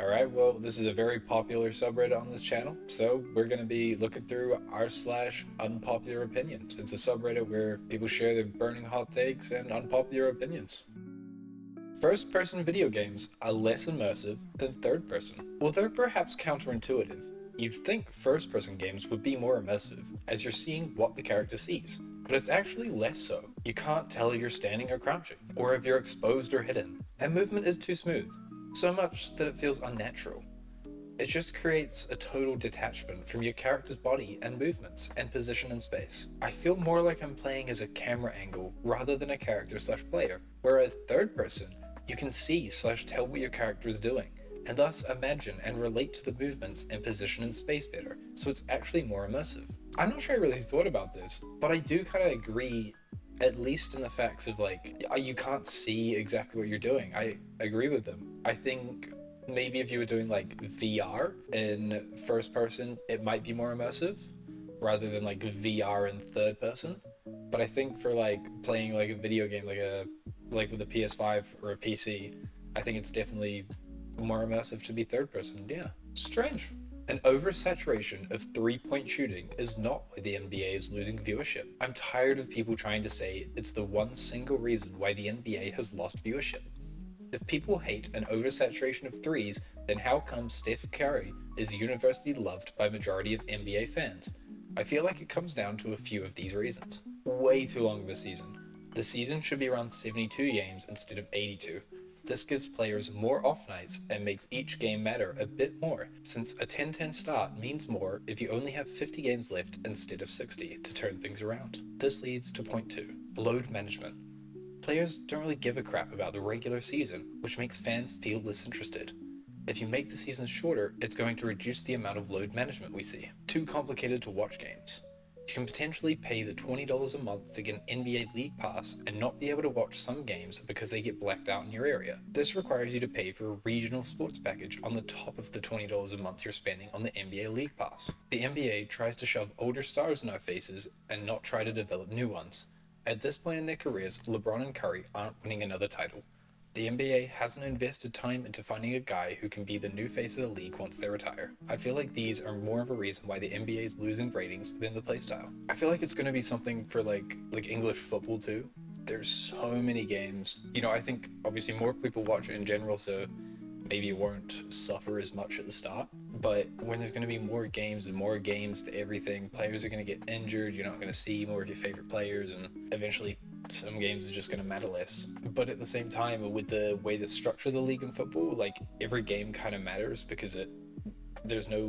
Alright, well, this is a very popular subreddit on this channel, so we're going to be looking through r/unpopular opinions. It's a subreddit where people share their burning hot takes and unpopular opinions. First-person video games are less immersive than third-person. Although perhaps counterintuitive, you'd think first-person games would be more immersive, as you're seeing what the character sees. But it's actually less so. You can't tell if you're standing or crouching, or if you're exposed or hidden, and movement is too smooth. So much that it feels unnatural. It just creates a total detachment from your character's body and movements and position in space. I feel more like I'm playing as a camera angle rather than a character/player, whereas third person, you can see/tell what your character is doing, and thus imagine and relate to the movements and position in space better, so it's actually more immersive. I'm not sure I really thought about this, but I do kind of agree, at least in the facts of you can't see exactly what you're doing. I agree with them. I think maybe if you were doing VR in first person, it might be more immersive rather than VR in third person. But I think for playing a video game with a PS5 or a PC, I think it's definitely more immersive to be third person. Yeah, strange. An oversaturation of three-point shooting is not why the NBA is losing viewership. I'm tired of people trying to say it's the one single reason why the NBA has lost viewership. If people hate an oversaturation of threes, then how come Steph Curry is universally loved by majority of NBA fans? I feel like it comes down to a few of these reasons. Way too long of a season. The season should be around 72 games instead of 82. This gives players more off nights and makes each game matter a bit more, since a 10-10 start means more if you only have 50 games left instead of 60 to turn things around. This leads to point 2, load management. Players don't really give a crap about the regular season, which makes fans feel less interested. If you make the season shorter, it's going to reduce the amount of load management we see. Too complicated to watch games. You can potentially pay the $20 a month to get an NBA League Pass and not be able to watch some games because they get blacked out in your area. This requires you to pay for a regional sports package on the top of the $20 a month you're spending on the NBA League Pass. The NBA tries to shove older stars in our faces and not try to develop new ones. At this point in their careers, LeBron and Curry aren't winning another title. The NBA hasn't invested time into finding a guy who can be the new face of the league once they retire. I feel like these are more of a reason why the NBA is losing ratings than the playstyle. I feel like it's going to be something for like English football too. There's so many games. I think obviously more people watch it in general, so maybe it won't suffer as much at the start. But when there's going to be more games and more games to everything, players are going to get injured, you're not going to see more of your favorite players, and eventually some games are just going to matter less. But at the same time, with the way they structure the league in football, every game kind of matters because there's no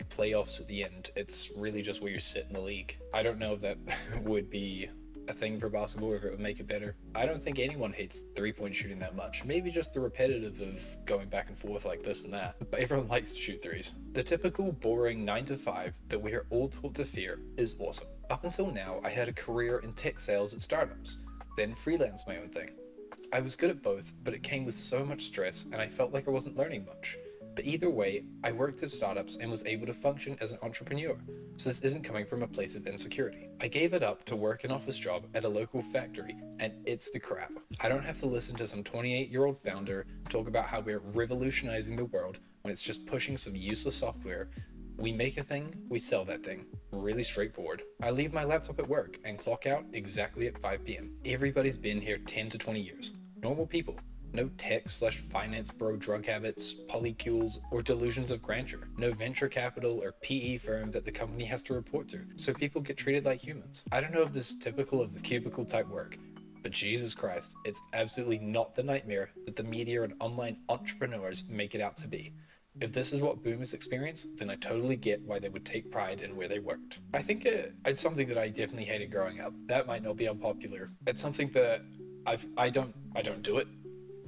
playoffs at the end. It's really just where you sit in the league. I don't know if that would be a thing for basketball or if it would make it better. I don't think anyone hates three-point shooting that much. Maybe just the repetitive of going back and forth like this and that. But everyone likes to shoot threes. The typical boring 9 to 5 that we are all taught to fear is awesome. Up until now, I had a career in tech sales at startups, then freelance my own thing. I was good at both, but it came with so much stress and I felt like I wasn't learning much. But either way, I worked at startups and was able to function as an entrepreneur, so this isn't coming from a place of insecurity. I gave it up to work an office job at a local factory, and it's the crap. I don't have to listen to some 28-year-old founder talk about how we're revolutionizing the world when it's just pushing some useless software. We make a thing, we sell that thing. Really straightforward. I leave my laptop at work and clock out exactly at 5 p.m. Everybody's been here 10 to 20 years. Normal people. No tech/finance bro drug habits, polycules, or delusions of grandeur. No venture capital or PE firm that the company has to report to, so people get treated like humans. I don't know if this is typical of the cubicle type work, but Jesus Christ, it's absolutely not the nightmare that the media and online entrepreneurs make it out to be. If this is what boomers experience, then I totally get why they would take pride in where they worked. I think it's something that I definitely hated growing up. That might not be unpopular. It's something that I don't do it,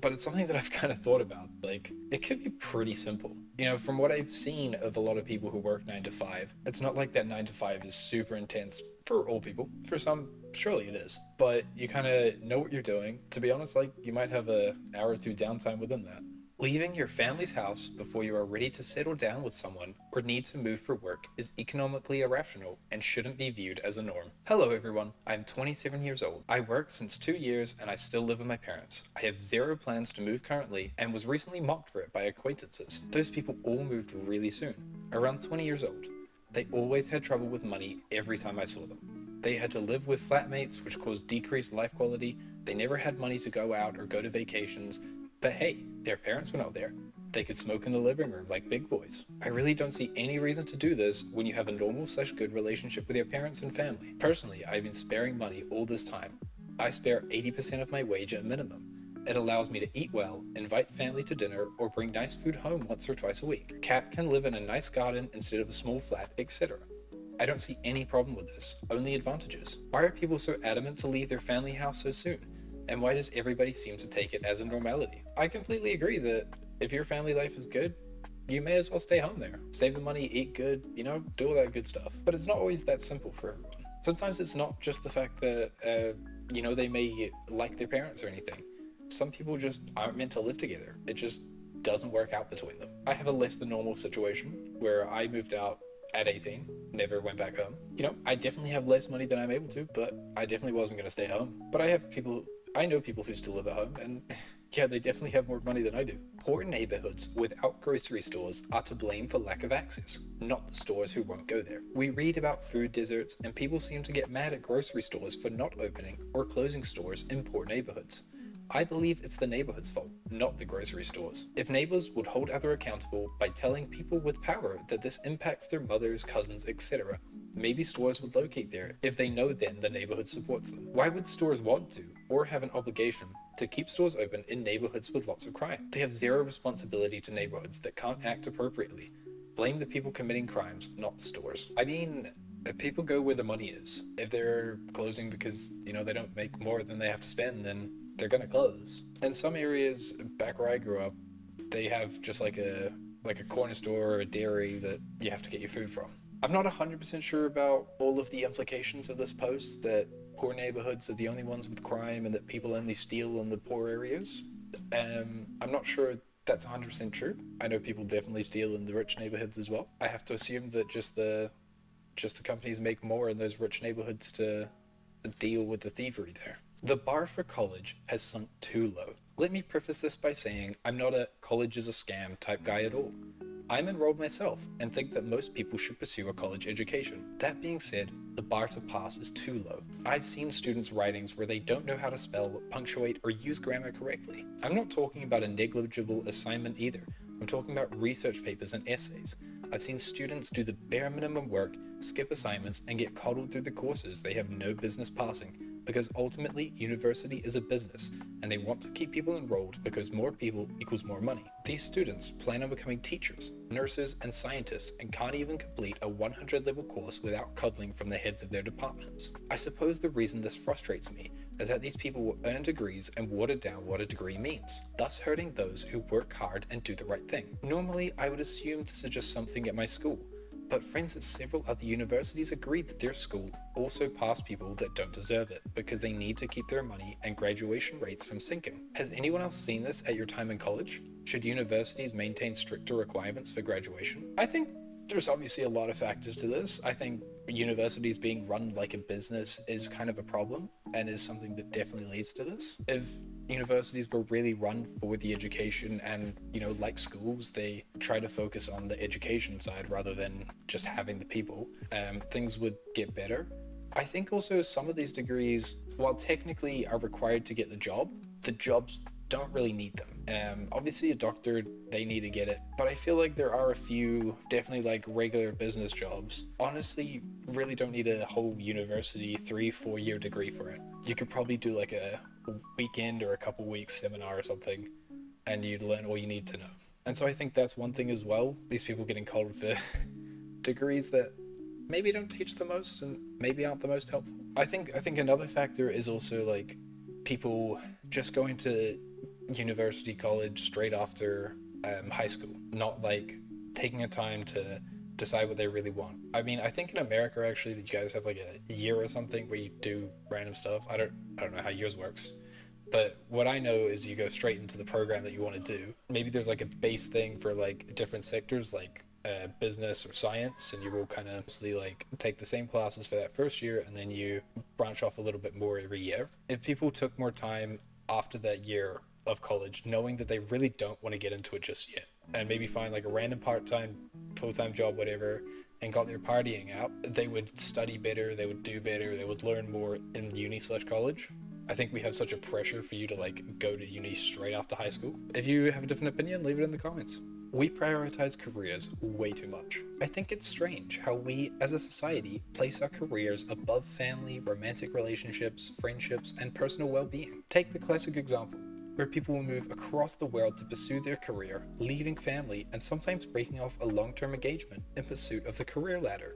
but it's something that I've kind of thought about. It could be pretty simple. From what I've seen of a lot of people who work 9 to 5, it's not like that 9 to 5 is super intense for all people. For some, surely it is. But you kind of know what you're doing. To be honest, you might have an hour or two downtime within that. Leaving your family's house before you are ready to settle down with someone or need to move for work is economically irrational and shouldn't be viewed as a norm. Hello everyone, I'm 27 years old. I worked since 2 years and I still live with my parents. I have zero plans to move currently and was recently mocked for it by acquaintances. Those people all moved really soon, around 20 years old. They always had trouble with money every time I saw them. They had to live with flatmates, which caused decreased life quality. They never had money to go out or go to vacations. But hey, their parents went out there. They could smoke in the living room like big boys. I really don't see any reason to do this when you have a normal/good relationship with your parents and family. Personally, I've been sparing money all this time. I spare 80% of my wage at minimum. It allows me to eat well, invite family to dinner, or bring nice food home once or twice a week. Cat can live in a nice garden instead of a small flat, etc. I don't see any problem with this, only advantages. Why are people so adamant to leave their family house so soon? And why does everybody seem to take it as a normality? I completely agree that if your family life is good, you may as well stay home there. Save the money, eat good, do all that good stuff. But it's not always that simple for everyone. Sometimes it's not just the fact that, they may like their parents or anything. Some people just aren't meant to live together. It just doesn't work out between them. I have a less than normal situation where I moved out at 18, never went back home. I definitely have less money than I'm able to, but I definitely wasn't going to stay home. But I know people who still live at home, and yeah, they definitely have more money than I do. Poor neighborhoods without grocery stores are to blame for lack of access, not the stores who won't go there. We read about food deserts, and people seem to get mad at grocery stores for not opening or closing stores in poor neighborhoods. I believe it's the neighborhood's fault, not the grocery stores. If neighbors would hold others accountable by telling people with power that this impacts their mothers, cousins, etc., maybe stores would locate there if they know then the neighborhood supports them. Why would stores want to, or have an obligation, to keep stores open in neighborhoods with lots of crime? They have zero responsibility to neighborhoods that can't act appropriately. Blame the people committing crimes, not the stores. I mean, people go where the money is. If they're closing because, they don't make more than they have to spend, then they're gonna close. In some areas, back where I grew up, they have just like a corner store or a dairy that you have to get your food from. I'm not 100% sure about all of the implications of this post, that poor neighborhoods are the only ones with crime and that people only steal in the poor areas. I'm not sure that's 100% true. I know people definitely steal in the rich neighborhoods as well. I have to assume that just the companies make more in those rich neighborhoods to deal with the thievery there. The bar for college has sunk too low. Let me preface this by saying I'm not a college is a scam type guy at all. I'm enrolled myself and think that most people should pursue a college education. That being said, the bar to pass is too low. I've seen students' writings where they don't know how to spell, punctuate, or use grammar correctly. I'm not talking about a negligible assignment either. I'm talking about research papers and essays. I've seen students do the bare minimum work, skip assignments, and get coddled through the courses they have no business passing, because ultimately university is a business and they want to keep people enrolled because more people equals more money. These students plan on becoming teachers, nurses, and scientists and can't even complete a 100 level course without coddling from the heads of their departments. I suppose the reason this frustrates me is that these people will earn degrees and water down what a degree means, thus hurting those who work hard and do the right thing. Normally, I would assume this is just something at my school, but friends at several other universities agreed that their school also passed people that don't deserve it because they need to keep their money and graduation rates from sinking. Has anyone else seen this at your time in college? Should universities maintain stricter requirements for graduation? I think there's obviously a lot of factors to this. I think universities being run like a business is kind of a problem and is something that definitely leads to this. If universities were really run for the education and, like schools, they try to focus on the education side rather than just having the people, things would get better. I think also some of these degrees, while technically are required to get the jobs don't really need them. Obviously a doctor, they need to get it, but I feel like there are a few definitely like regular business jobs. Honestly, you really don't need a whole university 3-4 year degree for it. You could probably do like a weekend or a couple weeks seminar or something and you'd learn all you need to know. And so I think that's one thing as well, these people getting called for degrees that maybe don't teach the most and maybe aren't the most helpful. I think another factor is also like people just going to university, college straight after high school, not like taking a time to decide what they really want. I mean, I think in America actually that you guys have like a year or something where you do random stuff. I don't know how yours works, But what I know is you go straight into the program that you want to do. Maybe there's like a base thing for like different sectors, like business or science, and you will kind of mostly like take the same classes for that first year, and then you branch off a little bit more every year. If people took more time after that year of college, knowing that they really don't want to get into it just yet, and maybe find like a random part-time, full-time job, whatever, and got their partying out, they would study better, they would do better, they would learn more in uni/college. I think we have such a pressure for you to like go to uni straight after high school. If you have a different opinion, leave it in the comments. We prioritize careers way too much. I think it's strange how we, as a society, place our careers above family, romantic relationships, friendships, and personal well-being. Take the classic example, where people will move across the world to pursue their career, leaving family, and sometimes breaking off a long-term engagement in pursuit of the career ladder.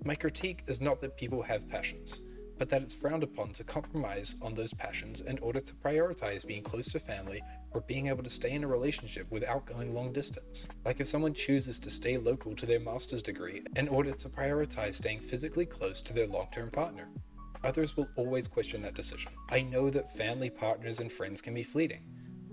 My critique is not that people have passions, but that it's frowned upon to compromise on those passions in order to prioritize being close to family or being able to stay in a relationship without going long distance. Like if someone chooses to stay local to their master's degree in order to prioritize staying physically close to their long-term partner. Others will always question that decision. I know that family, partners, and friends can be fleeting,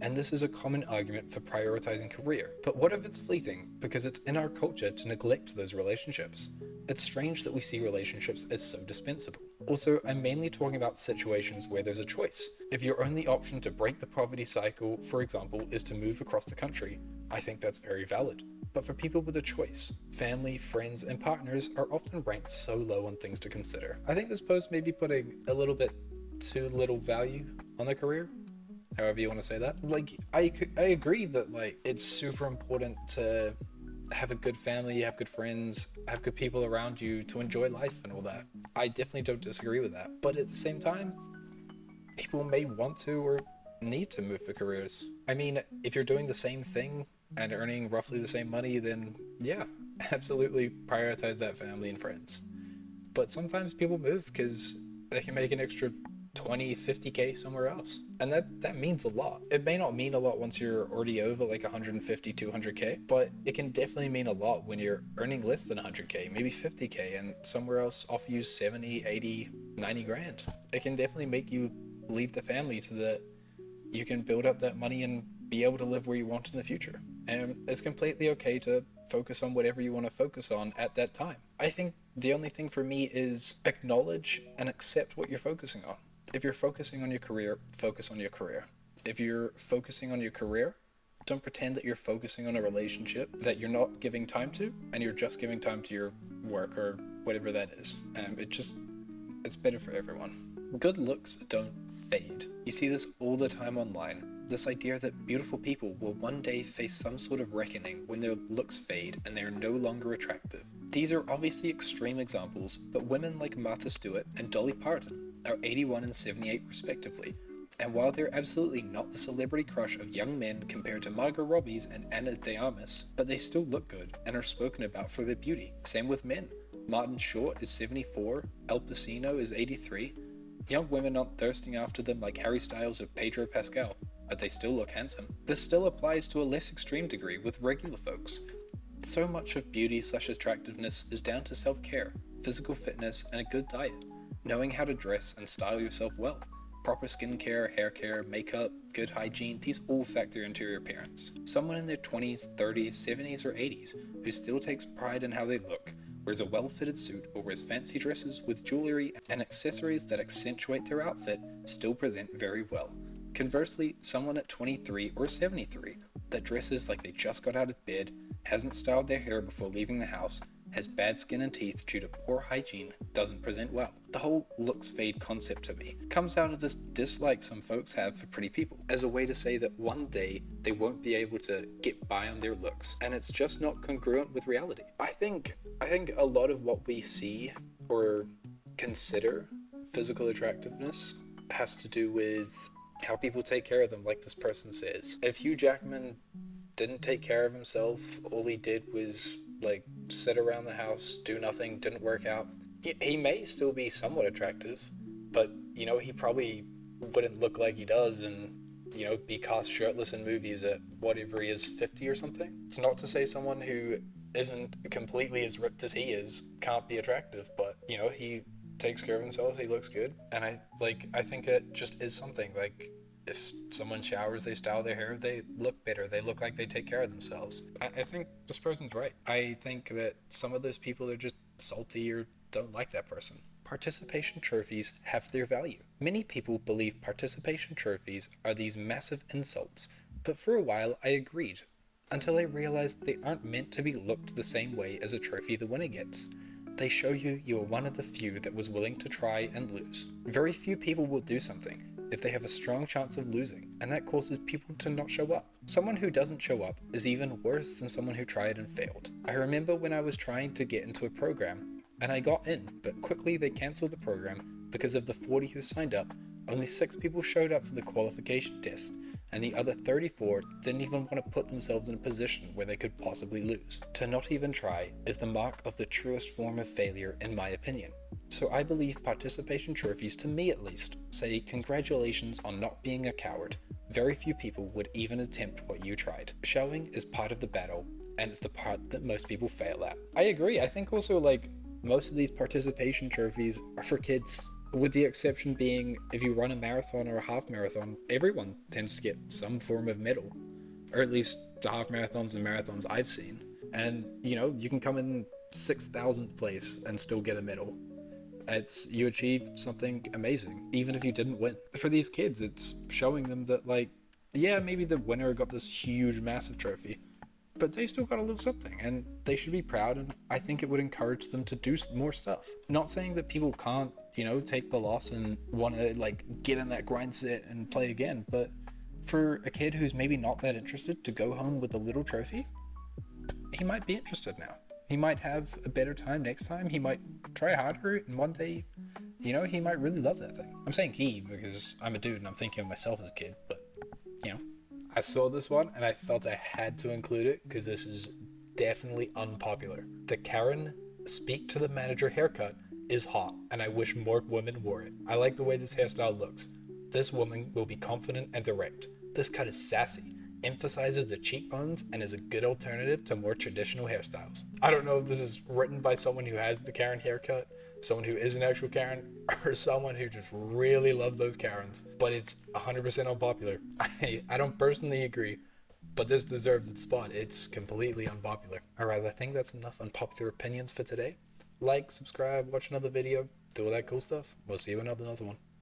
and this is a common argument for prioritizing career. But what if it's fleeting because it's in our culture to neglect those relationships? It's strange that we see relationships as so dispensable. Also, I'm mainly talking about situations where there's a choice. If your only option to break the poverty cycle, for example, is to move across the country, I think that's very valid. But for people with a choice, family, friends, and partners are often ranked so low on things to consider. I think this post may be putting a little bit too little value on their career, however you want to say that. Like, I agree that like it's super important to have a good family, have good friends, have good people around you to enjoy life and all that. I definitely don't disagree with that. But at the same time, people may want to or need to move for careers. I mean, if you're doing the same thing and earning roughly the same money, then yeah, absolutely prioritize that family and friends. But sometimes people move because they can make an extra 20, 50K somewhere else. And that means a lot. It may not mean a lot once you're already over like 150, 200K, but it can definitely mean a lot when you're earning less than 100K, maybe 50K, and somewhere else offer you 70, 80, 90 grand. It can definitely make you leave the family so that you can build up that money and be able to live where you want in the future. And it's completely okay to focus on whatever you want to focus on at that time. I think the only thing for me is acknowledge and accept what you're focusing on. If you're focusing on your career, focus on your career. If you're focusing on your career, don't pretend that you're focusing on a relationship that you're not giving time to, and you're just giving time to your work or whatever that is. It's better for everyone. Good looks don't fade. You see this all the time online. This idea that beautiful people will one day face some sort of reckoning when their looks fade and they are no longer attractive. These are obviously extreme examples, but women like Martha Stewart and Dolly Parton are 81 and 78 respectively, and while they're absolutely not the celebrity crush of young men compared to Margot Robbie's and Anna de Armas, but they still look good and are spoken about for their beauty. Same with men. Martin Short is 74, Al Pacino is 83. Young women aren't thirsting after them like Harry Styles or Pedro Pascal, but they still look handsome. This still applies to a less extreme degree with regular folks. So much of beauty/attractiveness is down to self-care, physical fitness, and a good diet, knowing how to dress and style yourself well. Proper skincare, hair care, makeup, good hygiene, these all factor into your appearance. Someone in their 20s, 30s, 70s, or 80s who still takes pride in how they look, wears a well-fitted suit, or wears fancy dresses with jewelry and accessories that accentuate their outfit still present very well. Conversely, someone at 23 or 73 that dresses like they just got out of bed, hasn't styled their hair before leaving the house, has bad skin and teeth due to poor hygiene, doesn't present well. The whole looks fade concept to me comes out of this dislike some folks have for pretty people, as a way to say that one day they won't be able to get by on their looks, and it's just not congruent with reality. I think a lot of what we see or consider physical attractiveness has to do with how people take care of them, like this person says. If Hugh Jackman didn't take care of himself, all he did was like sit around the house, do nothing, didn't work out, he may still be somewhat attractive, but he probably wouldn't look like he does and be cast shirtless in movies at whatever he is, 50 or something. It's not to say someone who isn't completely as ripped as he is can't be attractive, but he takes care of himself, he looks good, and I think it just is something like If someone showers, they style their hair, they look better, they look like they take care of themselves. I think this person's right. I think that some of those people are just salty or don't like that person. Participation trophies have their value. Many people believe participation trophies are these massive insults, but for a while I agreed, until I realized they aren't meant to be looked the same way as a trophy the winner gets. They show you are one of the few that was willing to try and lose. Very few people will do something if they have a strong chance of losing, and that causes people to not show up. Someone who doesn't show up is even worse than someone who tried and failed. I remember when I was trying to get into a program, and I got in, but quickly they cancelled the program because of the 40 who signed up. Only 6 people showed up for the qualification test, and the other 34 didn't even want to put themselves in a position where they could possibly lose. To not even try is the mark of the truest form of failure, in my opinion. So I believe participation trophies, to me at least, say congratulations on not being a coward. Very few people would even attempt what you tried. Showing is part of the battle, and it's the part that most people fail at. I agree. I think also, like, most of these participation trophies are for kids. With the exception being, if you run a marathon or a half marathon, everyone tends to get some form of medal. Or at least the half marathons and marathons I've seen. And, you can come in 6,000th place and still get a medal. You achieved something amazing, even if you didn't win. For these kids, it's showing them that, like, yeah, maybe the winner got this huge, massive trophy, but they still got a little something, and they should be proud, and I think it would encourage them to do more stuff. Not saying that people can't, take the loss and want to, like, get in that grind set and play again, but for a kid who's maybe not that interested to go home with a little trophy, he might be interested now. He might have a better time next time. He might try harder, and one day, he might really love that thing. I'm saying he because I'm a dude and I'm thinking of myself as a kid, but, I saw this one and I felt I had to include it because this is definitely unpopular. The Karen speak to the manager haircut is hot, and I wish more women wore it. I like the way this hairstyle looks. This woman will be confident and direct. This cut is sassy, emphasizes the cheekbones, and is a good alternative to more traditional hairstyles. I don't know if this is written by someone who has the Karen haircut, someone who is an actual Karen, or someone who just really loves those Karens, but it's 100% unpopular. I don't personally agree, but this deserves its spot. It's completely unpopular. Alright, I think that's enough unpopular opinions for today. Like, subscribe, watch another video, do all that cool stuff. We'll see you in another one.